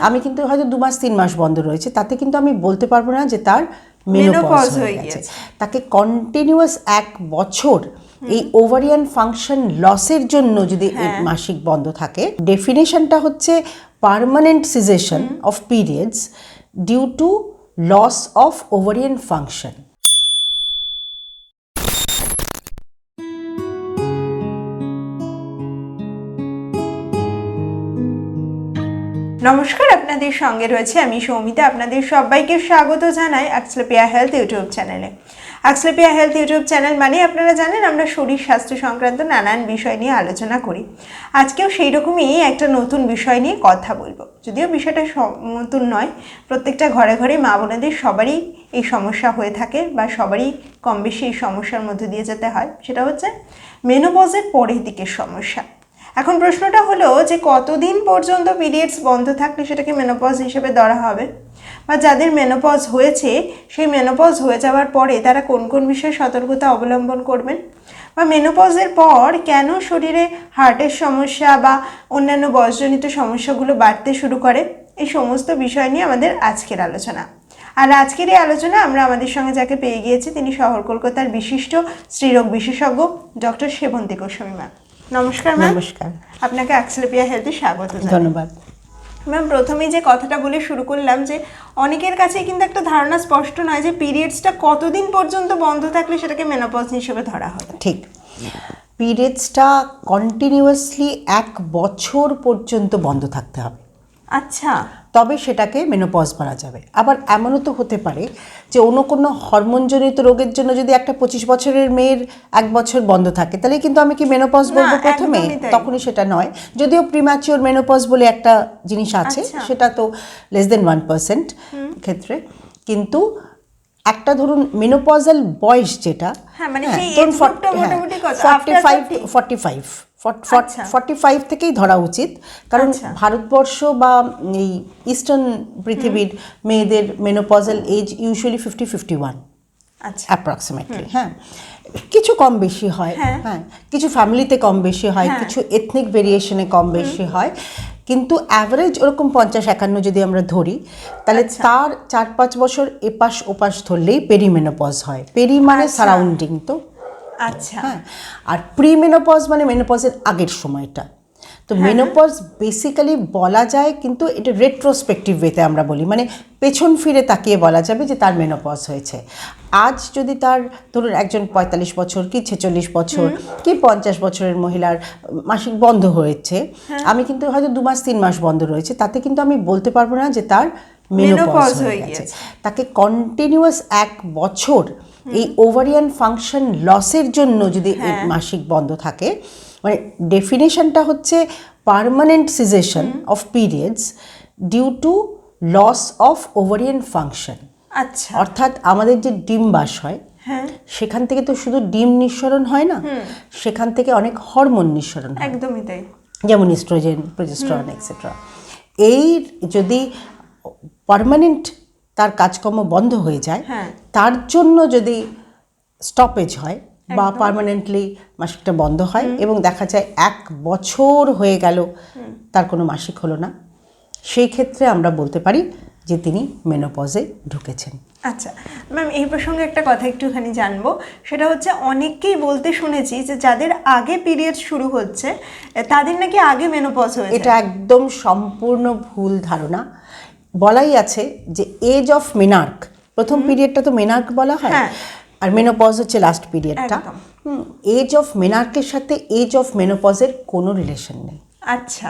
আমি কিন্তু হয়তো 2 মাস 3 মাস বন্ধ রয়েছে, তাতে কিন্তু আমি বলতে পারবো না যে তার মেনোপজ হয়ে গেছে। তাকে কন্টিনিউয়াস 1 বছর এই ওভারিয়ান ফাংশন লসের জন্য যদি মাসিক বন্ধ থাকে, ডেফিনেশনটা হচ্ছে permanent cessation of periods due to loss of ovarian function. নমস্কার, আপনাদের সঙ্গে রয়েছে আমি সৌমিতা। আপনাদের সবাইকে স্বাগত জানাই অ্যাক্সলেপিয়া হেলথ ইউটিউব চ্যানেলে। অ্যাক্সলেপিয়া হেলথ ইউটিউব চ্যানেল মানে আপনারা জানেন আমরা শরীর স্বাস্থ্য সংক্রান্ত নানান বিষয় নিয়ে আলোচনা করি। আজকেও সেই রকমই একটা নতুন বিষয় নিয়ে কথা বলবো। যদিও বিষয়টা নতুন নয়, প্রত্যেকটা ঘরে ঘরে মা বোনেদের সবারই এই সমস্যা হয়ে থাকে বা সবারই কম বেশি এই সমস্যার মধ্যে দিয়ে যেতে হয়। সেটা হচ্ছে মেনোপজের পরের দিকের সমস্যা। এখন প্রশ্নটা হলো যে কতদিন পর্যন্ত পিরিয়ডস বন্ধ থাকলে সেটাকে মেনোপজ হিসেবে ধরা হবে, বা যাদের মেনোপজ হয়েছে সেই মেনোপজ হয়ে যাওয়ার পরে তারা কোন কোন বিষয়ে সতর্কতা অবলম্বন করবেন, বা মেনোপজের পর কেন শরীরে হার্টের সমস্যা বা অন্যান্য বয়সজনিত সমস্যাগুলো বাড়তে শুরু করে, এই সমস্ত বিষয় নিয়ে আমাদের আজকের আলোচনা। আর আজকের এই আলোচনা আমরা আমাদের সঙ্গে যাকে পেয়ে গিয়েছি তিনি শহর কলকাতার বিশিষ্ট স্ত্রীরোগ বিশেষজ্ঞ ডক্টর সেবন্তী গোস্বামী ম্যাম। নমস্কার ম্যাম। নমস্কার, আপনাকে অ্যাক্সলেপিয়া হেলথে স্বাগত। ধন্যবাদ ম্যাম, প্রথমেই যে কথাটা বলে শুরু করলাম যে অনেকের কাছে কিন্তু একটা ধারণা স্পষ্ট নয় যে পিরিয়ডসটা কতদিন পর্যন্ত বন্ধ থাকলে সেটাকে মেনোপজ হিসেবে ধরা হবে। ঠিক, পিরিয়ডসটা কন্টিনিউয়াসলি 1 বছর পর্যন্ত বন্ধ থাকতে হবে। আচ্ছা, তবে সেটাকে মেনোপজ বলা যাবে। আবার এমনও তো হতে পারে যে অন্য কোনো হরমোনজনিত রোগের জন্য যদি একটা 25 বছরের মেয়ের 1 বছর বন্ধ থাকে, তাহলে কিন্তু আমি কি মেনোপজ বলবো প্রথমে? তখনই সেটা নয়। যদিও প্রিম্যাচিওর মেনোপজ বলে একটা জিনিস আছে, সেটা তো less than 1% ক্ষেত্রে। কিন্তু একটা ধরুন মেনোপজাল বয়স যেটা, মানে সেই এজটা মোটামুটি কত? 45 থেকেই ধরা উচিত, কারণ ভারতবর্ষ বা এই ইস্টার্ন পৃথিবীর মেয়েদের মেনোপজাল এজ ইউজুয়ালি 50-51 অ্যাপ্রক্সিমেটলি। হ্যাঁ, কিছু কম বেশি হয়, হ্যাঁ কিছু ফ্যামিলিতে কম বেশি হয়, কিছু এথনিক ভেরিয়েশনে কম বেশি হয়, কিন্তু অ্যাভারেজ ওরকম 50-51 যদি আমরা ধরি, তাহলে তার 4-5 বছর এপাশ ওপাশ ধরলেই পেরিমেনোপজ হয়। পেরি মানে সারাউন্ডিং, তো আচ্ছা। হ্যাঁ, আর প্রিমেনোপজ মানে মেনোপজের আগের সময়টা। তো মেনোপজ বেসিক্যালি বলা যায়, কিন্তু এটা রেট্রোস্পেক্টিভ ওয়েতে আমরা বলি, মানে পেছন ফিরে তাকিয়ে বলা যাবে যে তার মেনোপজ হয়েছে। আজ যদি তার ধরুন একজন 45 বছর কি 46 বছর কি 50 বছরের মহিলার মাসিক বন্ধ হয়েছে, আমি কিন্তু হয়তো 2 মাস 3 মাস বন্ধ রয়েছে, তাতে কিন্তু আমি বলতে পারবো না যে তার মেনোপজ হয়ে গেছে। তাকে কন্টিনিউয়াস 1 বছর এই ওভারিয়ান ফাংশন লসের জন্য যদি মাসিক বন্ধ থাকে, মানে ডেফিনেশনটা হচ্ছে permanent cessation of periods due to loss of ovarian function. আচ্ছা, অর্থাৎ আমাদের যে ডিম বাস হয়, সেখান থেকে তো শুধু ডিম নিঃসরণ হয় না, সেখান থেকে অনেক হরমোন নিঃসরণ হয়, একদমই তাই, যেমন ইস্ট্রোজেন, প্রোজেস্টেরন এক্সেট্রা। এই যদি পার্মানেন্ট তার কাজকর্ম বন্ধ হয়ে যায়, তার জন্য যদি স্টপেজ হয় বা পার্মানেন্টলি মাসিকটা বন্ধ হয় এবং দেখা যায় 1 বছর হয়ে গেল তার কোনো মাসিক হলো না, সেই ক্ষেত্রে আমরা বলতে পারি যে তিনি মেনোপজে ঢুকেছেন। আচ্ছা ম্যাম, এই প্রসঙ্গে একটা কথা একটুখানি জানবো। সেটা হচ্ছে অনেককেই বলতে শুনেছি যে যাদের আগে পিরিয়ড শুরু হচ্ছে তাদের নাকি আগে মেনোপজ হয়েছে। এটা একদম সম্পূর্ণ ভুল ধারণা। বলাই আছে যে এজ অফ মেনার্ক, প্রথম পিরিয়ডটা তো মেনার্ক বলা হয়, আর মেনোপজ হচ্ছে লাস্ট পিরিয়ডটা। এজ অফ মেনার্কের সাথে এজ অফ মেনোপজের কোনো রিলেশন নেই। আচ্ছা,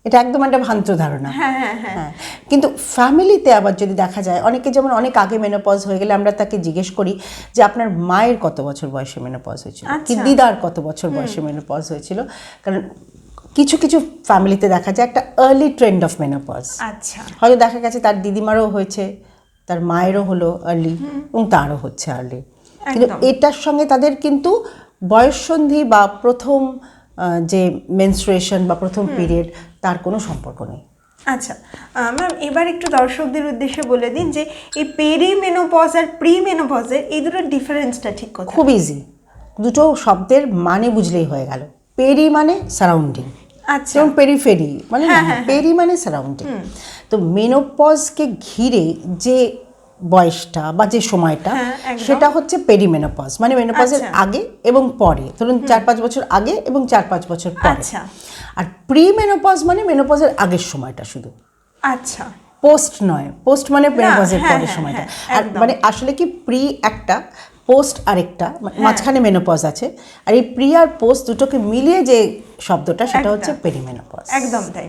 এটা একদম একটা ভ্রান্ত ধারণা। হ্যাঁ, কিন্তু ফ্যামিলিতে আবার যদি দেখা যায়, অনেকে যেমন অনেক আগে মেনোপজ হয়ে গেলে আমরা তাকে জিজ্ঞেস করি যে আপনার মায়ের কত বছর বয়সে মেনোপজ হয়েছিল, কি দিদার কত বছর বয়সে মেনোপজ হয়েছিল, কারণ কিছু কিছু ফ্যামিলিতে দেখা যায় একটা আর্লি ট্রেন্ড অফ মেনোপজ। আচ্ছা, হয়তো দেখা গেছে তার দিদিমারও হয়েছে, তার মায়েরও হলো আর্লি এবং তারও হচ্ছে আর্লি, কিন্তু এটার সঙ্গে তাদের কিন্তু বয়ঃসন্ধি বা প্রথম যে মেনস্ট্রুয়েশন বা প্রথম পিরিয়ড তার কোনো সম্পর্ক নেই। আচ্ছা ম্যাম, এবার একটু দর্শকদের উদ্দেশ্যে বলে দিন যে এই পেরিমেনোপজ আর প্রিমেনোপজের এই দুটোর ডিফারেন্সটা ঠিক কোথায়? খুব ইজি, দুটো শব্দের মানে বুঝলেই হয়ে গেল। পেরি মানে সারাউন্ডিং, আচ্ছা। যেমন পেরিফেরি মানে পেরি মানে সারাউন্ডিং। তো মেনোপজকে ঘিরে যে বয়সটা বা যে সময়টা সেটা হচ্ছে পেরিমেনোপজ, মানে মেনোপজের আগে এবং পরে, ধরুন 4-5 বছর আগে এবং 4-5 বছর পরে। আর প্রি মেনোপজ মানে মেনোপজের আগের সময়টা শুধু, আচ্ছা, পোস্ট নয়। পোস্ট মানে মেনোপজের পরের সময়টা। আর মানে আসলে কি প্রি একটা, পোস্ট আরেকটা, মাঝখানে মেনোপজ আছে। আর এই প্রি আর পোস্ট দুটোকে মিলিয়ে যে শব্দটা সেটা হচ্ছে পেরিমেনোপজ। একদম তাই।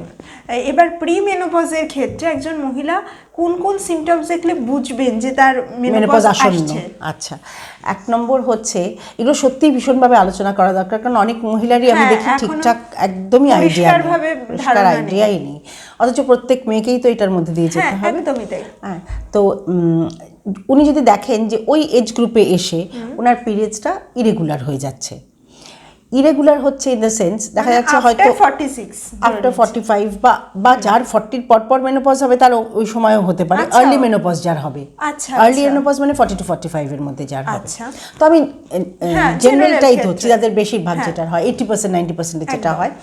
এবার প্রি মেনোপজের ক্ষেত্রে একজন মহিলা কোন কোন সিমটমস দেখলে বুঝবেন যে তার মেনোপজ আসন্ন? আচ্ছা, 1 নম্বর হচ্ছে, এগুলো সত্যিই ভীষণভাবে আলোচনা করা দরকার, কারণ অনেক মহিলারই আমি দেখি ঠিকঠাক একদমই আইডিয়াই নেই, অথচ প্রত্যেক মেয়েকেই তো এটার মধ্যে দিয়ে যেতে হবে। একদমই তাই। হ্যাঁ, তো উনি যদি দেখেন যে ওই এজ গ্রুপে এসে ওনার পিরিয়ডসটা ইরেগুলার হয়ে যাচ্ছে, ইরেগুলার হচ্ছে ইন দ্য সেন্স দেখা যাচ্ছে হয়তো আফটার 45 বা যার 40 পর মেনোপজ হবে তার ওই সময়ও হতে পারে, আর্লি মেনোপজ যার হবে। আর্লি মেনোপজ মানে 40 to 45 এর মধ্যে যার হবে। তো আমি জেনারেলটাই ধরছি, যাদের বেশিরভাগ যেটা হয় 80% 90% যেটা হয়,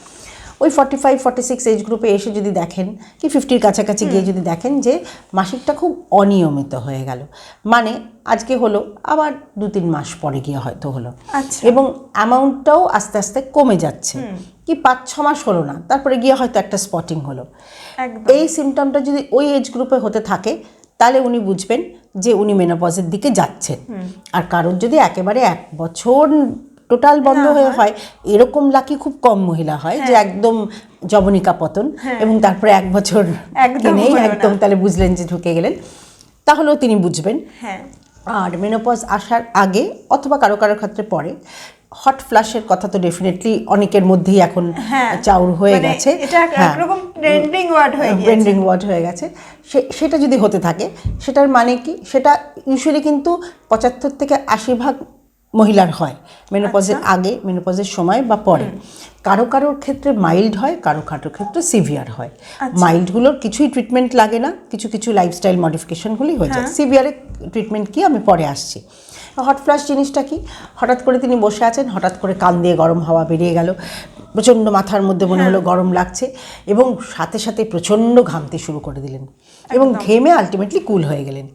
ওই 45-46 এজ গ্রুপে এসে যদি দেখেন কি 50-র কাছাকাছি গিয়ে যদি দেখেন যে মাসিকটা খুব অনিয়মিত হয়ে গেল, মানে আজকে হলো আবার 2-3 মাস পরে গিয়ে হয়তো হলো, এবং অ্যামাউন্টটাও আস্তে আস্তে কমে যাচ্ছে, কি 5-6 মাস হলো না, তারপরে গিয়ে হয়তো একটা স্পটিং হলো। এই সিমটমটা যদি ওই এজ গ্রুপে হতে থাকে তাহলে উনি বুঝবেন যে উনি মেনোপজের দিকে যাচ্ছেন। আর কারোর যদি একেবারে 1 বছর টোটাল বন্ধ হয়ে হয়, এরকম লাকি খুব কম মহিলা হয় যে একদম জবনিকা পতন এবং তারপরে 1 বছর নেই একদম, তাহলে বুঝলেন যে ঢুকে গেলেন, তাহলেও তিনি বুঝবেন। আর মেনোপজ আসার আগে অথবা কারো কারো ক্ষেত্রে পরে হট ফ্ল্যাশের কথা তো ডেফিনেটলি অনেকের মধ্যেই এখন চাউর হয়ে গেছে, ট্রেন্ডিং ওয়ার্ড হয়ে গেছে। সেটা যদি হতে থাকে সেটার মানে কি, সেটা ইউজুয়ালি কিন্তু 75 থেকে 80% মহিলার হয় মেনোপজের আগে, মেনোপজের সময় বা পরে। কারো কারোর ক্ষেত্রে মাইল্ড হয়, কারো কারোর ক্ষেত্রে সিভিয়ার হয়। মাইল্ডগুলোর কিছুই ট্রিটমেন্ট লাগে না, কিছু কিছু লাইফস্টাইল মডিফিকেশনগুলি হয়ে যায়। সিভিয়ারের ট্রিটমেন্ট কি আমি পরে আসছি। হট ফ্ল্যাশ জিনিসটা কি, হঠাৎ করে তিনি বসে আছেন, হঠাৎ করে কান দিয়ে গরম হাওয়া বেরিয়ে গেল, প্রচণ্ড মাথার মধ্যে মনে হলো গরম লাগছে, এবং সাথে সাথে প্রচণ্ড ঘামতে শুরু করে দিলেন এবং ঘেমে আলটিমেটলি কুল হয়ে গেলেন।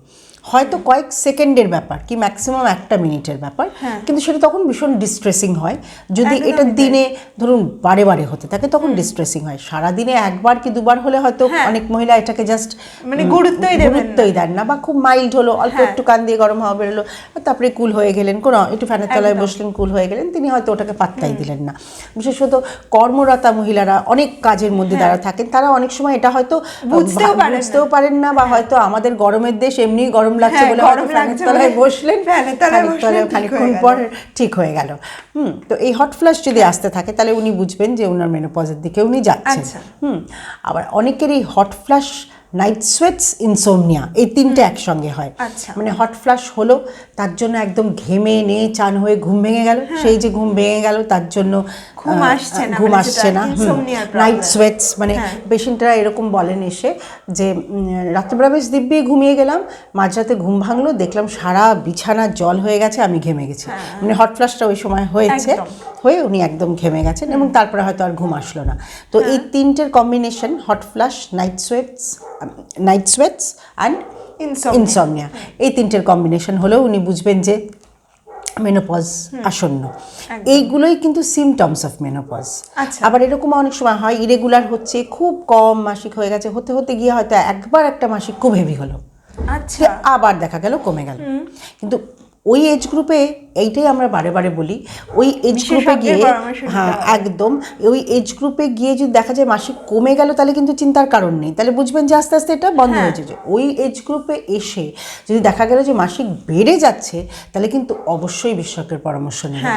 হয়তো কয়েক সেকেন্ডের ব্যাপার কি ম্যাক্সিমাম 1 মিনিটের ব্যাপার, কিন্তু সেটা তখন ভীষণ ডিস্ট্রেসিং হয়। যদি এটা দিনে ধরুন বারে বারে হতে থাকে তখন ডিস্ট্রেসিং হয়। সারাদিনে 1বার কি 2বার হলে হয়তো অনেক মহিলা এটাকে জাস্ট মানে গুরুত্বই দেন না, বা খুব মাইল্ড হলো, অল্প একটু কান দিয়ে গরম হাওয়া বেরোলো, তারপরে কুল হয়ে গেলেন, কোনো একটু ফ্যানের তলায় বসলেন, কুল হয়ে গেলেন, তিনি হয়তো ওটাকে পাত্তাই দিলেন না। বিশেষত কর্মরতা মহিলারা অনেক কাজের মধ্যে দ্বারা থাকেন, তারা অনেক সময় এটা হয়তো বুঝতেও পারেন না, বা হয়তো আমাদের গরমের দেশ এমনি গরম লাগছে বলে ফ্যানের তলায় বসলেন, খানিকক্ষণ পর ঠিক হয়ে গেল। তো এই হট ফ্ল্যাশ যদি আসতে থাকে তাহলে উনি বুঝবেন যে উনার মেনোপজের দিকে উনি যাচ্ছেন। আবার অনেকের এই hot flash, night sweats, insomnia, এই 3টে একসঙ্গে হয়। মানে হট ফ্ল্যাশ হলো, তার জন্য একদম ঘেমে নিয়ে চান হয়ে ঘুম ভেঙে গেল, সেই যে ঘুম ভেঙে গেল তার জন্য ঘুম আসছে না। নাইট সোয়েটস মানে পেশেন্টরা এরকম বলেন এসে যে রাত্রিবেলা বেশ দিব্যি ঘুমিয়ে গেলাম, মাঝরাতে ঘুম ভাঙলো, দেখলাম সারা বিছানা জল হয়ে গেছে, আমি ঘেমে গেছি। মানে হট ফ্ল্যাশটা ওই সময় হয়েছে, হয়ে উনি একদম ঘেমে গেছেন এবং তারপরে হয়তো আর ঘুম আসলো না। তো এই 3টের combination, hot flash, night sweats and insomnia, এই 3টের কম্বিনেশন হলেও উনি বুঝবেন যে মেনোপজ আসন্ন। এইগুলোই কিন্তু সিমটমস অফ মেনোপজ। আবার এরকম অনেক সময় হয় ইরেগুলার হচ্ছে, খুব কম মাসিক হয়ে গেছে, হতে হতে গিয়ে হয়তো একবার একটা মাসিক খুব হেভি হলো, আবার দেখা গেল কমে গেল। কিন্তু ওই এজ গ্রুপে, এইটাই আমরা বারে বারে বলি, ওই এজ গ্রুপে গিয়ে একদম ওই এজ গ্রুপে গিয়ে যদি দেখা যায় মাসিক কমে গেল তাহলে কিন্তু চিন্তার কারণ নেই, তাহলে বুঝবেন যে আস্তে আস্তে এটা বন্ধ হয়েছে। যে ওই এজ গ্রুপে এসে যদি দেখা গেল যে মাসিক বেড়ে যাচ্ছে তাহলে কিন্তু অবশ্যই বিশেষজ্ঞের পরামর্শ নেবেন।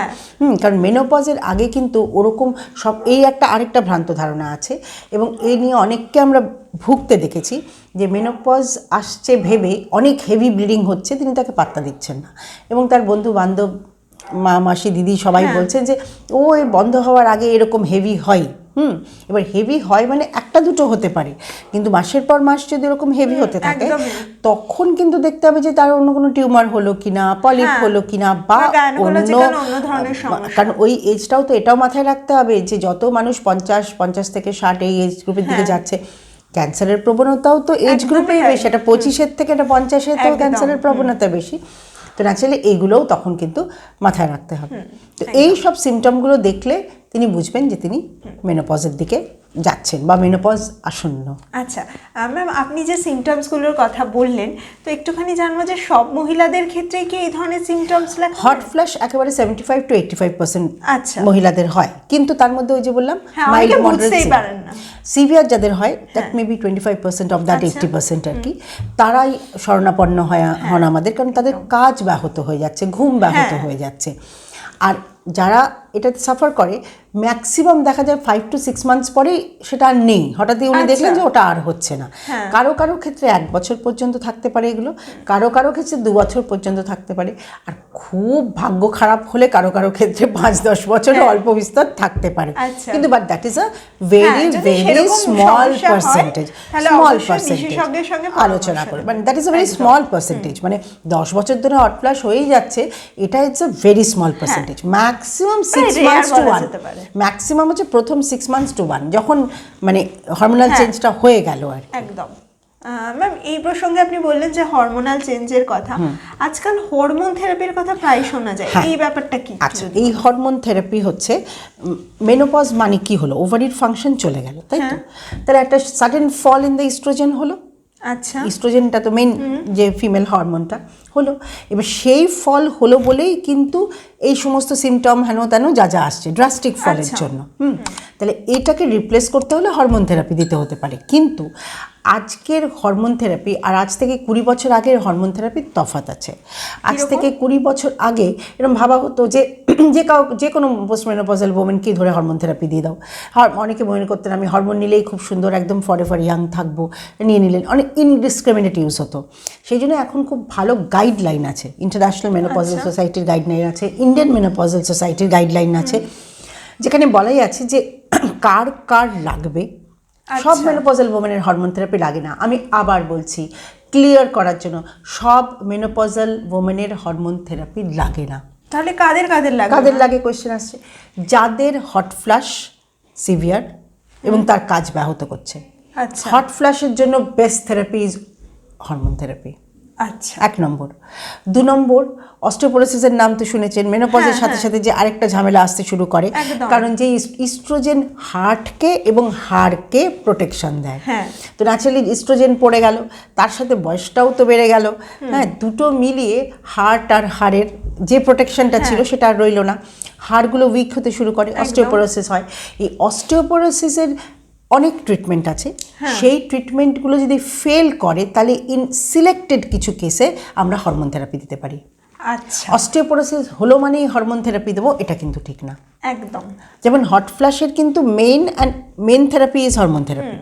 কারণ মেনোপজের আগে কিন্তু ওরকম সব, এই আরেকটা ভ্রান্ত ধারণা আছে এবং এই নিয়ে অনেককে আমরা ভুগতে দেখেছি যে মেনোপজ আসছে ভেবে অনেক হেভি ব্লিডিং হচ্ছে, তিনি তাকে পাত্তা দিচ্ছেন না, এবং তার বন্ধু বান্ধব, মা মাসি দিদি সবাই বলছেন যে ও বন্ধ হওয়ার আগে এরকম হেভি হয়, এবার হেভি হয় মানে একটা দুটো হতে পারে, কিন্তু মাসের পর মাস যদি এরকম হেভি হতে থাকে একদমই। তখন কিন্তু দেখতে হবে যে তার অন্য কোনো টিউমার হলো কিনা, পলিপ হলো কিনা, বা gynecological অন্য ধরনের সমস্যা। কারণ ওই এজটাও তো এটাও মাথায় রাখতে হবে যে যত মানুষ 50 থেকে 60 এই এজ গ্রুপের দিকে যাচ্ছে, ক্যান্সারের প্রবণতাও তো এজ গ্রুপে বেশি, এটা 25 থেকে এটা 50 তো ক্যান্সারের প্রবণতা বেশি। তো ন্যাচারালি এইগুলোও তখন কিন্তু মাথায় রাখতে হবে। তো এই সব সিমটমগুলো দেখলে তিনি বুঝবেন যে তিনি মেনোপজের দিকে যাচ্ছেন বা মেনোপজ আসন্ন। আচ্ছা ম্যাম, আপনি যে সিমটমসগুলোর কথা বললেন, তো একটুখানি জানবো যে সব মহিলাদের ক্ষেত্রে কি এই ধরনের সিমটমস লাগে? হট ফ্ল্যাশ একেবারে 75 to 85% আচ্ছা। মহিলাদের হয়, কিন্তু তার মধ্যে ওই যে বললাম অনেকে বুঝতেই পারেন না। সিভিয়ার যাদের হয়, that may be 25% of that 80% আর কি, তারাই শরণাপন্ন হন আমাদের, কারণ তাদের কাজ ব্যাহত হয়ে যাচ্ছে, ঘুম ব্যাহত হয়ে যাচ্ছে। আর যারা এটাতে সাফার করে ম্যাক্সিমাম দেখা যায় 5 to 6 months পরেই সেটা আর নেই, হঠাৎই উনি দেখলেন যে ওটা আর হচ্ছে না। কারো কারো ক্ষেত্রে 1 বছর পর্যন্ত থাকতে পারে এগুলো, কারো কারো ক্ষেত্রে 2 বছর পর্যন্ত থাকতে পারে, আর খুব ভাগ্য খারাপ হলে কারো কারো ক্ষেত্রে 5-10 বছরও অল্প বিস্তর থাকতে পারে। কিন্তু but that is a very very small percentage, আলোচনা করে, মানে that is a very small percentage, মানে 10 বছর ধরে হট ফ্ল্যাশ হয়েই যাচ্ছে, এটা it's a very small percentage. Maximum 6 months to 1, maximum হচ্ছে প্রথম 6 months to 1, যখন মানে হরমোনাল চেঞ্জটা হয়ে গেল আর একদম। ম্যাম, এই প্রসঙ্গে আপনি বললেন যে হরমোনাল চেঞ্জের কথা, আজকাল হরমোন থেরাপির কথা প্রায় শোনা যায়, এই ব্যাপারটা কি? আচ্ছা, এই হরমোন থেরাপি হচ্ছে, মেনোপজ মানে কি হলো, ওভারির ফাংশন চলে গেল, তাই তো, তাহলে একটা sudden fall in the estrogen হলো। আচ্ছা, ইস্ট্রোজেনটা তো মেইন যে ফিমেল হরমোনটা হলো, এবার সেই ফল হলো বলেই কিন্তু এই সমস্ত সিমটম হেন তেন যা যা আসছে ড্রাস্টিক ফলের জন্য। তাহলে এটাকে রিপ্লেস করতে হলে হরমোন থেরাপি দিতে হতে পারে, কিন্তু আজকের হরমোন থেরাপি আর আজ থেকে 20 বছর আগের হরমোন থেরাপির তফাৎ আছে। আজ থেকে 20 বছর আগে এরকম ভাবা হতো যে যে কোনো পোস্টমেনোপজাল ওমেনকে ধরে হরমোন থেরাপি দিয়ে দাও। অনেকে মনে করতেন আমি হরমোন নিলেই খুব সুন্দর একদম ফরএভার ইয়াং থাকবো, নিয়ে নিলেন, অনেক ইনডিসক্রিমিনেট ইউজ হতো। সেই জন্য এখন খুব ভালো গাইডলাইন আছে, ইন্টারন্যাশনাল মেনোপজাল সোসাইটির গাইডলাইন আছে, ইন্ডিয়ান মেনোপজাল সোসাইটির গাইডলাইন আছে, যেখানে বলাই আছে যে কার কার লাগবে। সব মেনোপজাল ওমেনের হরমোন থেরাপি লাগে না, আমি আবার বলছি ক্লিয়ার করার জন্য, সব মেনোপজাল ওমেনের হরমোন থেরাপি লাগে না। তাহলে কাদের কাদের লাগে? কাদের লাগে কোয়েশ্চেন আসছে, যাদের হট ফ্ল্যাশ সিভিয়ার এবং তার কাজ ব্যাহত করছে। আচ্ছা, হট ফ্ল্যাশের জন্য best therapy is hormone therapy. আচ্ছা, 1 নম্বর। 2 নম্বর, অস্টিওপোরোসিসের নাম তো শুনেছেন, মেনোপজের সাথে সাথে যে আরেকটা ঝামেলা আসতে শুরু করে, কারণ যে ইস্ট্রোজেন হার্টকে এবং হাড়কে প্রোটেকশন দেয়, তো ন্যাচারালি ইস্ট্রোজেন পড়ে গেল, তার সাথে বয়সটাও তো বেড়ে গেল, হ্যাঁ, দুটো মিলিয়ে হার্ট আর হাড়ের যে প্রোটেকশনটা ছিল সেটা আর রইল না, হাড়গুলো উইক হতে শুরু করে, অস্টিওপোরোসিস হয়। এই অস্টিওপোরোসিসের অনেক ট্রিটমেন্ট আছে, সেই ট্রিটমেন্টগুলো যদি ফেল করে তাহলে ইন সিলেক্টেড কিছু কেসে আমরা হরমোন থেরাপি দিতে পারি। আচ্ছা, অস্টিওপোরোসিস হলো মানেই হরমোন থেরাপি দেবো, এটা কিন্তু ঠিক না। একদম। যেমন হট ফ্ল্যাশের কিন্তু main therapy is hormone therapy.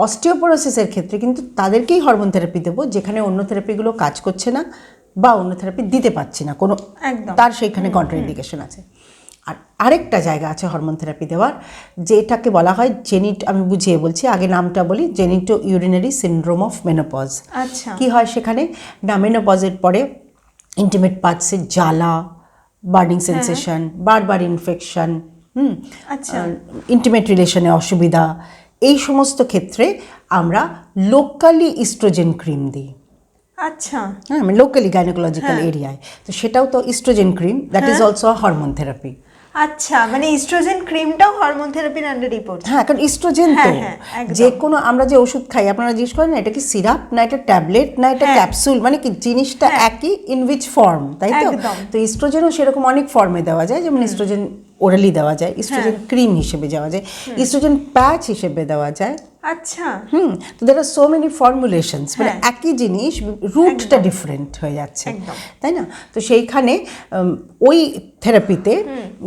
অস্টিওপোরোসিসের ক্ষেত্রে কিন্তু তাদেরকেই হরমোন থেরাপি দেবো যেখানে অন্য থেরাপিগুলো কাজ করছে না বা অন্য থেরাপি দিতে পারছি না, কোনো তার সেইখানে কন্ট্রাইন্ডিকেশন আছে। আর আরেকটা জায়গা আছে হরমোন থেরাপি দেওয়ার, যেটাকে বলা হয় আমি বুঝিয়ে বলছি, আগে নামটা বলি, genito urinary syndrome of menopause. আচ্ছা, কি হয় সেখানে না, মেনোপজের পরে ইন্টিমেট পার্টসে জ্বালা, বার্নিং সেন্সেশন, বারবার ইনফেকশন, ইন্টিমেট রিলেশনে অসুবিধা, এই সমস্ত ক্ষেত্রে আমরা লোকালি ইস্ট্রোজেন ক্রিম দিই। আচ্ছা, হ্যাঁ, মানে লোকালি গাইনোকোলজিক্যাল এরিয়ায়, তো সেটাও তো estrogen cream, that is also hormone therapy. আচ্ছা, মানে ইস্ট্রোজেন ক্রিমটাও হরমোন থেরাপির আন্ডারেই পড়ছে? হ্যাঁ, কারণ ইস্ট্রোজেন তো যে কোনো, আমরা যে ওষুধ খাই আপনারা জিজ্ঞেস করেন না এটা কি সিরাপ না এটা ট্যাবলেট না এটা ক্যাপসুল, মানে কি জিনিসটা একই, ইন উইচ ফর্ম, তাই তো? তো ইস্ট্রোজেনও সেরকম অনেক ফর্মে দেওয়া যায়, যেমন ইস্ট্রোজেন ওরালি দেওয়া যায়, ইস্ট্রোজেন ক্রিম হিসেবে দেওয়া যায়, ইস্ট্রোজেন প্যাচ হিসেবে দেওয়া যায়। আচ্ছা, তো দের আর সো মেনি ফর্মুলেশনস, মানে একই জিনিস রুটটা ডিফারেন্ট হয়ে যাচ্ছে, তাই না? তো সেইখানে ওই থেরাপিতে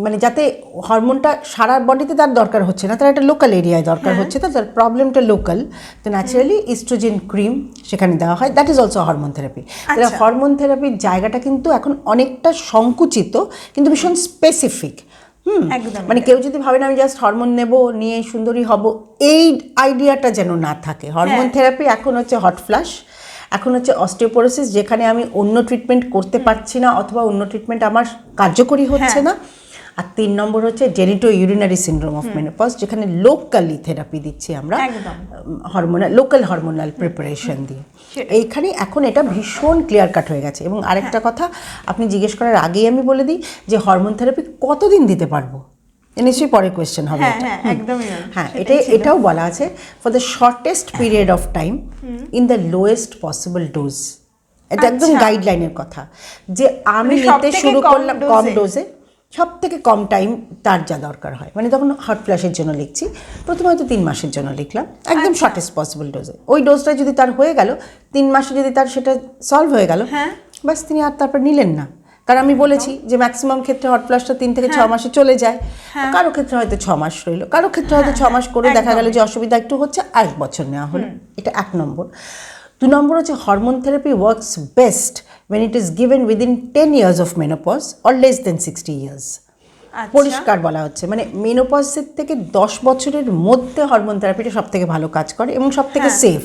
মানে যাতে হরমোনটা সারা বডিতে তার দরকার হচ্ছে না, তার একটা লোকাল এরিয়ায় দরকার হচ্ছে, তার প্রবলেমটা লোকাল, তো ন্যাচারালি ইস্ট্রোজেন ক্রিম সেখানে দেওয়া হয়, that is also hormone therapy. তাহলে হরমোন থেরাপির জায়গাটা কিন্তু এখন অনেকটা সংকুচিত কিন্তু ভীষণ স্পেসিফিক। একদম মানে কেউ যদি ভাবে না আমি জাস্ট হরমোন নেব নিয়ে সুন্দরী হব, এই আইডিয়াটা যেন না থাকে। হরমোন থেরাপি এখন হচ্ছে হট ফ্লাশ, এখন হচ্ছে অস্টিওপোরোসিস, যেখানে আমি অন্য ট্রিটমেন্ট করতে পারছি না অথবা অন্য ট্রিটমেন্ট আমার কার্যকরী হচ্ছে না। আর 3 নম্বর হচ্ছে genito urinary syndrome of menopause, যেখানে লোকালি থেরাপি দিচ্ছি আমরা, লোকাল হরমোনাল প্রিপারেশন দিয়ে। এইখানে এখন এটা ভীষণ ক্লিয়ার কাট হয়ে গেছে। এবং আরেকটা কথা আপনি জিজ্ঞেস করার আগেই আমি বলে দিই যে হরমোন থেরাপি কতদিন দিতে পারবো, নিশ্চয়ই পরে কোয়েশ্চেন হবে। হ্যাঁ, এটাও বলা আছে for the shortest period of time in the lowest possible dose. এটা একদম গাইডলাইনের কথা, যে আমি নিতে শুরু করলাম কম ডোজে, সব থেকে কম টাইম তার যা দরকার হয়। মানে তখন হট ফ্ল্যাশের জন্য লিখছি, প্রথমে হয়তো 3 মাসের জন্য লিখলাম, একদম শর্টেস্ট পসিবল ডোজে। ওই ডোজটা যদি তার হয়ে গেল 3 মাসে, যদি তার সেটা সলভ হয়ে গেল, বাস তিনি আর তারপর নিলেন না। কারণ আমি বলেছি যে ম্যাক্সিমাম ক্ষেত্রে হট ফ্ল্যাশটা 3 থেকে 6 মাসে চলে যায়। কারো ক্ষেত্রে হয়তো 6 মাস রইল, কারো ক্ষেত্রে হয়তো 6 মাস করে দেখা গেল যে অসুবিধা একটু হচ্ছে, 1 বছর নেওয়া হলো। এটা 1 নম্বর। 2 নম্বর হচ্ছে hormone therapy works best when it is given within 10 years of menopause or less than 60 years. পরিষ্কার বলা হচ্ছে, মানে মেনোপজের থেকে 10 বছরের মধ্যে হরমোন থেরাপিটা সব থেকে ভালো কাজ করে এবং সব থেকে সেফ।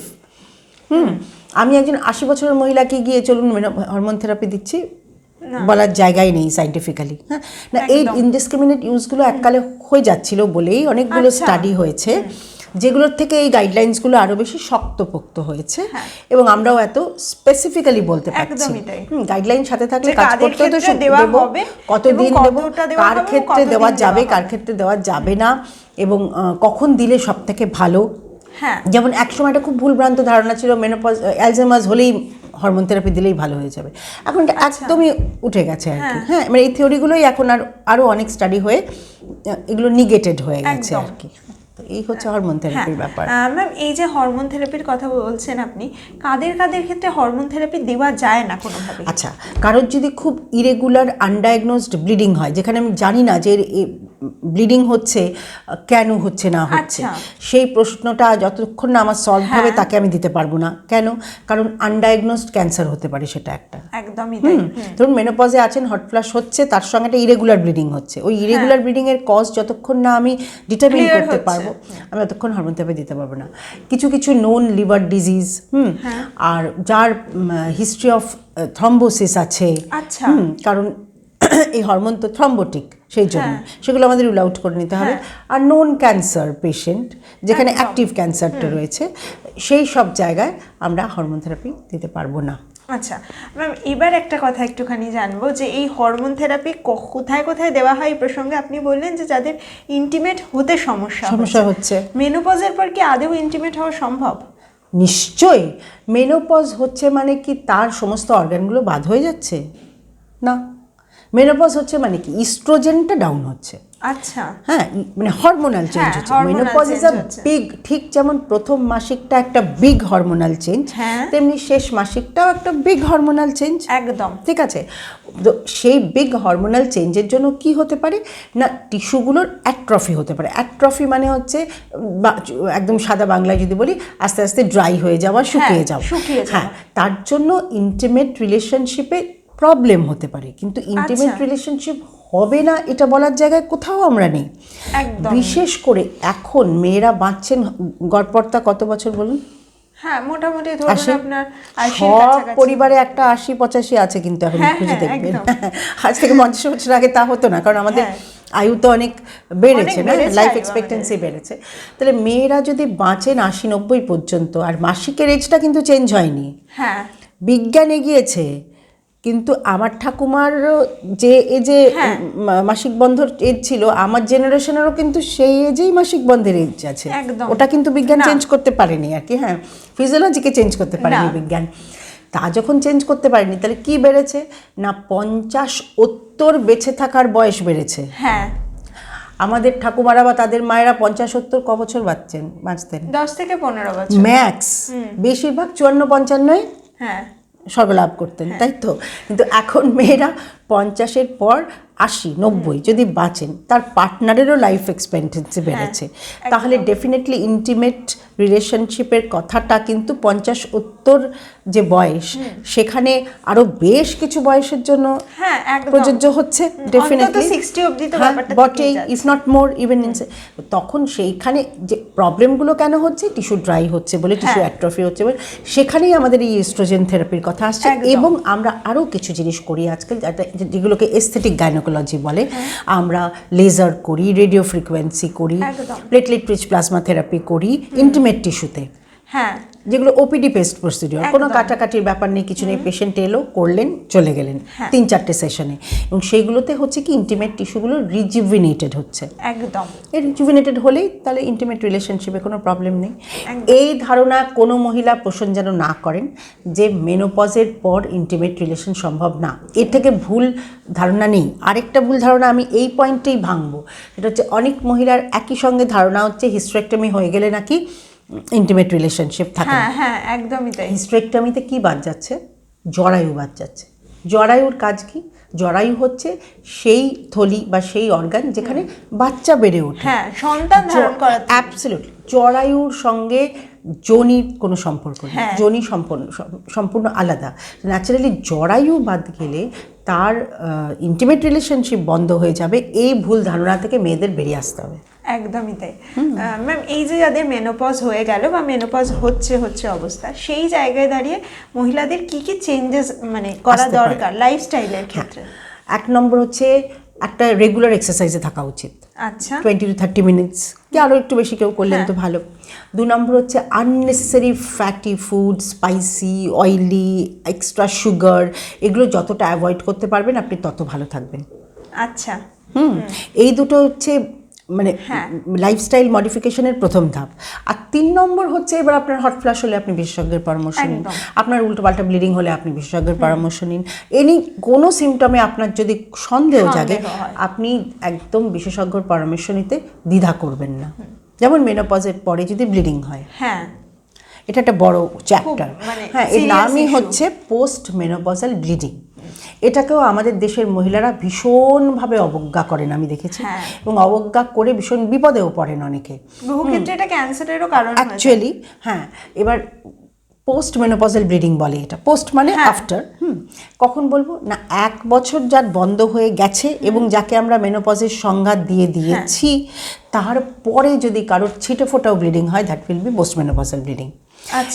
আমি একজন 80 বছরের মহিলাকে গিয়ে চলুন হরমোন থেরাপি দিচ্ছি বলার জায়গায় নেই সাইন্টিফিক্যালি। হ্যাঁ, না এই ইনডিসক্রিমিনেট ইউজগুলো এককালে হয়ে যাচ্ছিল বলেই অনেকগুলো স্টাডি হয়েছে, যেগুলোর থেকে এই গাইডলাইন্সগুলো আরও বেশি শক্তপোক্ত হয়েছে এবং আমরাও এত স্পেসিফিক্যালি বলতে পারছি। গাইডলাইন সাথে থাকলে কাজ করতে তো দেবো, কতদিন দেবো, কার ক্ষেত্রে দেওয়া যাবে, কার ক্ষেত্রে দেওয়া যাবে না, এবং কখন দিলে সব থেকে ভালো। যেমন এক সময় একটা খুব ভুলভ্রান্ত ধারণা ছিল মেনোপজ, অ্যালজাইমার্স হলেই হরমোন থেরাপি দিলেই ভালো হয়ে যাবে। এখন এটা একদমই উঠে গেছে আর কি। হ্যাঁ, মানে এই থিওরিগুলোই এখন আরও অনেক স্টাডি হয়ে এগুলো নিগেটেড হয়ে গেছে আর কি। এই হচ্ছে হরমোন থেরাপির ব্যাপার। ম্যাম, এই যে হরমোন থেরাপির কথা বলছেন আপনি, কাদের ক্ষেত্রে হরমোন থেরাপি দেওয়া যায় না কোনোভাবে? আচ্ছা, কারোর যদি খুব ইরেগুলার আনডায়াগনোজড ব্লিডিং হয়, যেখানে আমি জানি না যে ব্লিডিং হচ্ছে কেন হচ্ছে না হচ্ছে, সেই প্রশ্নটা যতক্ষণ না আমার সলভ হবে তাকে আমি দিতে পারবো না। কেন? কারণ আনডায়াগনোজড ক্যান্সার হতে পারে সেটা একটা। একদমই। ধরুন মেনোপজে আছেন, হট ফ্লাশ হচ্ছে, তার সঙ্গে একটা ইরেগুলার ব্লিডিং হচ্ছে, ওই ইরেগুলার ব্লিডিং এর কজ যতক্ষণ না আমি ডিটারমিন করতে পারবো, আমি ততক্ষণ হরমোন থেরাপি দিতে পারবো না। কিছু কিছু নোন লিভার ডিজিজ, আর যার হিস্ট্রি অফ থ্রম্বোসিস আছে, কারণ এই হরমোন তো থ্রম্বোটিক, সেই জন্য সেগুলো আমাদের রুল আউট করে নিতে হবে। আর নোন ক্যান্সার পেশেন্ট, যেখানে অ্যাক্টিভ ক্যান্সারটা রয়েছে, সেই সব জায়গায় আমরা হরমোন থেরাপি দিতে পারবো না। আচ্ছা ম্যাম, এবার একটা কথা একটুখানি জানবো যে এই হরমোন থেরাপি কোথায় কোথায় দেওয়া হয় এই প্রসঙ্গে আপনি বললেন যে যাদের ইন্টিমেট হতে সমস্যা হচ্ছে, মেনোপজের পর কি আদৌ ইন্টিমেট হওয়া সম্ভব? নিশ্চয়ই। মেনোপজ হচ্ছে মানে কি তার সমস্ত অর্গানগুলো বাদ হয়ে যাচ্ছে? না, মেনোপজ হচ্ছে মানে কি ইস্ট্রোজেনটা ডাউন হচ্ছে। আচ্ছা, হ্যাঁ, মানে হরমোনাল চেঞ্জ হচ্ছে। মেনোপজ ইজ আ বিগ, ঠিক যেমন প্রথম মাসিকটা একটা বিগ হরমোনাল চেঞ্জ, তেমনি শেষ মাসিকটাও একটা বিগ হরমোনাল চেঞ্জ। একদম ঠিক আছে। তো সেই বিগ হরমোনাল চেঞ্জের জন্য কি হতে পারে না, টিস্যুগুলোর অ্যাট্রফি হতে পারে। অ্যাট্রফি মানে হচ্ছে একদম সাদা বাংলায় যদি বলি, আস্তে আস্তে ড্রাই হয়ে যাওয়া, শুকিয়ে যাওয়া। হ্যাঁ, তার জন্য ইন্টিমেট রিলেশনশিপে প্রবলেম হতে পারে, কিন্তু ইন্টিমেট রিলেশনশিপ হবে না এটা বলার জায়গায় কোথাও আমরা নেই। বিশেষ করে এখন মেয়েরা বাঁচছেন, গড়পড়তা কত বছর বলুন? হ্যাঁ, মোটামুটি ধরুন আপনার সব পরিবারে একটা 80-85 আছে, কিন্তু এখন খুঁজে দেখবেন। আজ থেকে 50 বছর আগে তা হতো না, কারণ আমাদের আয়ু তো অনেক বেড়েছে না, লাইফ এক্সপেক্টেন্সি বেড়েছে। তাহলে মেয়েরা যদি বাঁচেন 80-90 পর্যন্ত, আর মাসিকের এজটা কিন্তু চেঞ্জ হয়নি। হ্যাঁ, বিজ্ঞান এগিয়েছে, কিন্তু আমার ঠাকুমার যে এজে মাসিক বন্ধের এজ ছিল, আমার জেনারেশনেরও কিন্তু সেই এজেই মাসিক বন্ধের এজ আছে। ওটা কিন্তু বিজ্ঞান চেঞ্জ করতে পারেনি আর কি। হ্যাঁ, ফিজিওলজিকে চেঞ্জ করতে পারেনি বিজ্ঞান। তা যখন চেঞ্জ করতে পারেনি, তাহলে কি বেড়েছে না 50-70 বেঁচে থাকার বয়স বেড়েছে। হ্যাঁ, আমাদের ঠাকুমারা বা তাদের মায়েরা 50-70 ক বছর বাঁচতেন? 10 থেকে 15 বছর ম্যাক্স, বেশিরভাগ 54-55 হ্যাঁ সর্বলাভ করতেন, তাই তো? কিন্তু এখন মেয়েরা 50-এর পর 80-90 যদি বাঁচেন, তার পার্টনারেরও লাইফ এক্সপেক্টেন্সি বেড়েছে, তাহলে ডেফিনেটলি ইন্টিমেট রিলেশনশিপের কথাটা কিন্তু 50-70 যে বয়স, সেখানে আরো বেশ কিছু বয়সের জন্য প্রযোজ্য হচ্ছে ডেফিনেটলি, 60 অবধি তো ব্যাপারটা বটেই, ইফ নট মোর ইভেন। তখন সেইখানে যে প্রবলেমগুলো কেন হচ্ছে, টিস্যু ড্রাই হচ্ছে বলে, টিস্যু অ্যাট্রফি হচ্ছে বলে, সেখানেই আমাদের এই এস্ট্রোজেন থেরাপির কথা আসছে। এবং আমরা আরও কিছু জিনিস করি আজকাল, যেগুলোকে এস্থেটিক গাইনোকোলজি বলে। আমরা লেজার করি, রেডিও ফ্রিকোয়েন্সি করি, প্লেটলেট রিচ প্লাজমা থেরাপি করি ইন্টিমেট টিস্যুতে, যেগুলো ওপিডি পেস্ট প্রসিডিওর, কোনো কাটাকাটির ব্যাপার নেই, কিছু নেই, পেশেন্ট এলো, করলেন, চলে গেলেন 3-4টে সেশনে, এবং সেইগুলোতে হচ্ছে কি ইন্টিমেট টিস্যুগুলো রিজুভিনেটেড হচ্ছে। একদম এই রিজুভিনেটেড হলেই তাহলে ইন্টিমেট রিলেশনশিপে কোনো প্রবলেম নেই। এই ধারণা কোনো মহিলা পোষণ যেন না করেন যে মেনোপজের পর ইন্টিমেট রিলেশন সম্ভব না, এর থেকে ভুল ধারণা নেই। আরেকটা ভুল ধারণা আমি এই পয়েন্টেই ভাঙবো, সেটা হচ্ছে অনেক মহিলার একই সঙ্গে ধারণা হচ্ছে হিস্টেরেক্টমি হয়ে গেলে নাকি ইন্টিমেট রিলেশনশিপ থাকে। একদমই তাই। হিস্টেরেক্টমিতে কি বাদ যাচ্ছে? জরায়ু বাদ যাচ্ছে। জরায়ুর কাজ কি? জরায়ু হচ্ছে সেই থলি বা সেই অর্গান যেখানে বাচ্চা বেড়ে ওঠে, সন্তান ধারণ করা। অ্যাবসলিউটলি। জরায়ুর সঙ্গে যোনির কোনো সম্পর্ক নেই, যোনি সম্পূর্ণ আলাদা। ন্যাচারালি জরায়ু বাদ গেলে তার ইন্টিমেট রিলেশনশিপ বন্ধ হয়ে যাবে, এই ভুল ধারণা থেকে মেয়েদের বেরিয়ে আসতে হবে। একদমই তাই। ম্যাম, এই যে যাদের মেনোপজ হয়ে গেল বা মেনোপজ হচ্ছে অবস্থা, সেই জায়গায় দাঁড়িয়ে মহিলাদের কি কি চেঞ্জেস মানে করা দরকার লাইফস্টাইলের ক্ষেত্রে? 1 নম্বর হচ্ছে একটা রেগুলার এক্সারসাইজে থাকা উচিত। আচ্ছা, 20-30 মিনিটস, কি আরও একটু বেশি কেউ করলেন তো ভালো। 2 নম্বর হচ্ছে unnecessary fatty food, spicy, oily, extra sugar, এগুলো যতটা অ্যাভয়েড করতে পারবেন আপনি তত ভালো থাকবেন। আচ্ছা, এই দুটো হচ্ছে মানে লাইফস্টাইল মডিফিকেশনের প্রথম ধাপ। আর 3 নম্বর হচ্ছে এবার আপনার হট ফ্ল্যাশ হলে আপনি বিশেষজ্ঞের পরামর্শ নিন, আপনার উল্টোপাল্টা ব্লিডিং হলে আপনি বিশেষজ্ঞের পরামর্শ নিন, এনি কোনো সিমটমে আপনার যদি সন্দেহ জাগে আপনি একদম বিশেষজ্ঞর পরামর্শ নিতে দ্বিধা করবেন না। যেমন মেনোপজের পরে যদি ব্লিডিং হয়, এটা একটা বড় চ্যাপ্টার, এর নামই হচ্ছে পোস্ট মেনোপজাল ব্লিডিং। এটাকেও আমাদের দেশের মহিলারা ভীষণভাবে অবজ্ঞা করেন, আমি দেখেছি, এবং অবজ্ঞা করে ভীষণ বিপদেও পড়েন অনেকে। বহু ক্ষেত্রে এটা ক্যান্সারেরও কারণ অ্যাকচুয়ালি। এবার পোস্ট মেনোপজাল ব্লিডিং বলে এটা, পোস্ট মানে আফটার। কখন বলবো না, 1 বছর যার বন্ধ হয়ে গেছে এবং যাকে আমরা মেনোপজের সংজ্ঞা দিয়ে দিয়েছি, তারপরে যদি কারোর ছিটে ফোটাও ব্লিডিং হয়, that will be post menopausal bleeding.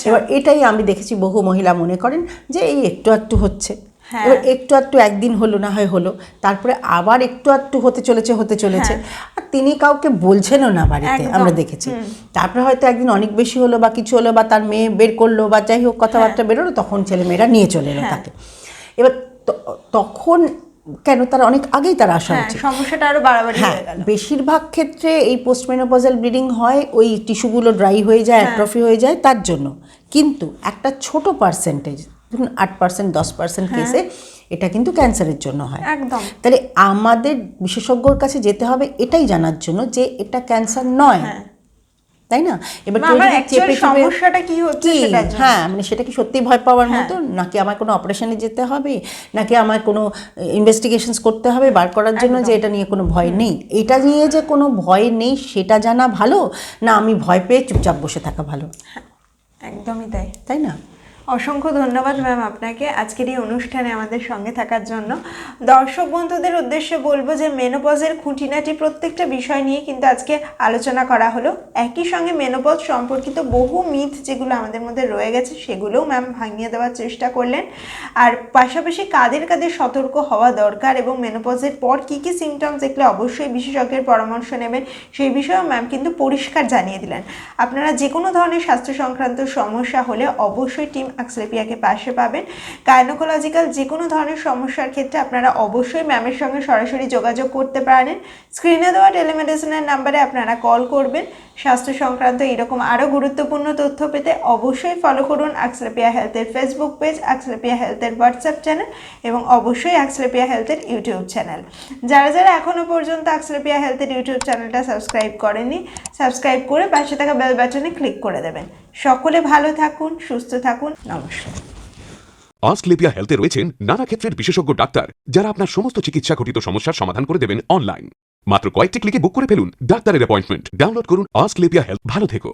এবার এটাই আমি দেখেছি, বহু মহিলা মনে করেন যে এই একটু একটু হচ্ছে, এবার একটু একটু একদিন হলো না হয় হলো, তারপরে আবার একটু একটু হতে চলেছে, আর তিনি কাউকে বলছেনও না বাড়িতে, আমরা দেখেছি। তারপরে হয়তো একদিন অনেক বেশি হলো বা কিছু হলো, বা তার মেয়ে বের করলো বা যাই হোক কথাবার্তা বেরোলো, তখন ছেলেমেয়েরা নিয়ে চলে এলো তাকে। এবার তখন কেন, তারা অনেক আগেই তারা আসা উচিত, সমস্যাটা আরো বাড়াবাড়ি হয়ে গেল। বেশিরভাগ ক্ষেত্রে এই পোস্টমেনোপজাল ব্লিডিং হয় ওই টিস্যুগুলো ড্রাই হয়ে যায়, অ্যাট্রফি হয়ে যায় তার জন্য। কিন্তু একটা ছোট পার্সেন্টেজ, ধরুন 8%, 10% কেসে এটা কিন্তু ক্যান্সারের জন্য হয়। একদম। তাহলে আমাদের বিশেষজ্ঞর কাছে যেতে হবে এটাই জানার জন্য যে এটা ক্যান্সার নয়, তাই না? এবার সমস্যাটা কি হচ্ছে, মানে সেটা কি সত্যি ভয় পাওয়ার মতো, নাকি আমার কোনো অপারেশনে যেতে হবে, নাকি আমার কোনো ইনভেস্টিগেশনস করতে হবে বার করার জন্য যে এটা নিয়ে কোনো ভয় নেই? এটা নিয়ে যে কোনো ভয় নেই সেটা জানা ভালো, না আমি ভয় পেয়ে চুপচাপ বসে থাকা ভালো? একদমই তাই, তাই না? অসংখ্য ধন্যবাদ ম্যাম আপনাকে আজকের এই অনুষ্ঠানে আমাদের সঙ্গে থাকার জন্য। দর্শক বন্ধুদের উদ্দেশ্যে বলবো যে মেনোপজের খুঁটিনাটি প্রত্যেকটা বিষয় নিয়ে কিন্তু আজকে আলোচনা করা হলো। একই সঙ্গে মেনোপজ সম্পর্কিত বহু মিথ যেগুলো আমাদের মধ্যে রয়ে গেছে সেগুলোও ম্যাম ভাঙিয়ে দেওয়ার চেষ্টা করলেন। আর পাশাপাশি কাদের সতর্ক হওয়া দরকার এবং মেনোপজের পর কী কী সিমটমস দেখলে অবশ্যই বিশেষজ্ঞের পরামর্শ নেবেন সেই বিষয়েও ম্যাম কিন্তু পরিষ্কার জানিয়ে দিলেন। আপনারা যে কোনো ধরনের স্বাস্থ্য সংক্রান্ত সমস্যা হলে অবশ্যই টিম অ্যাক্সলেপিয়াকে পাশে পাবেন। গাইনোকোলজিক্যাল যে কোনো ধরনের সমস্যার ক্ষেত্রে আপনারা অবশ্যই ম্যামের সঙ্গে সরাসরি যোগাযোগ করতে পারেন। স্ক্রিনে দেওয়া টেলিমেডিসিনের নাম্বারে আপনারা কল করবেন। স্বাস্থ্য সংক্রান্ত এরকম আরও গুরুত্বপূর্ণ তথ্য পেতে অবশ্যই ফলো করুন অ্যাক্সলেপিয়া হেলথের ফেসবুক পেজ, অ্যাক্সলেপিয়া হেলথের হোয়াটসঅ্যাপ চ্যানেল এবং অবশ্যই অ্যাক্সলেপিয়া হেলথের ইউটিউব চ্যানেল। যারা এখনও পর্যন্ত অ্যাক্সলেপিয়া হেলথের ইউটিউব চ্যানেলটা সাবস্ক্রাইব করেননি, সাবস্ক্রাইব করে পাশে থাকা বেল বাটনে ক্লিক করে দেবেন। সকলে ভালো থাকুন, সুস্থ থাকুন, নমস্কার। অস্ক্লেপিয়া হেলথে রয়েছেন নানা ক্ষেত্রের বিশেষজ্ঞ ডাক্তার যারা আপনার সমস্ত চিকিৎসা ঘটিত সমস্যার সমাধান করে দেবেন অনলাইন। মাত্র কয়েকটি ক্লিকে বুক করে ফেলুন ডাক্তারের অ্যাপয়েন্টমেন্ট। ডাউনলোড করুন অস্ক্লেপিয়া হেলথ। ভালো থেকো।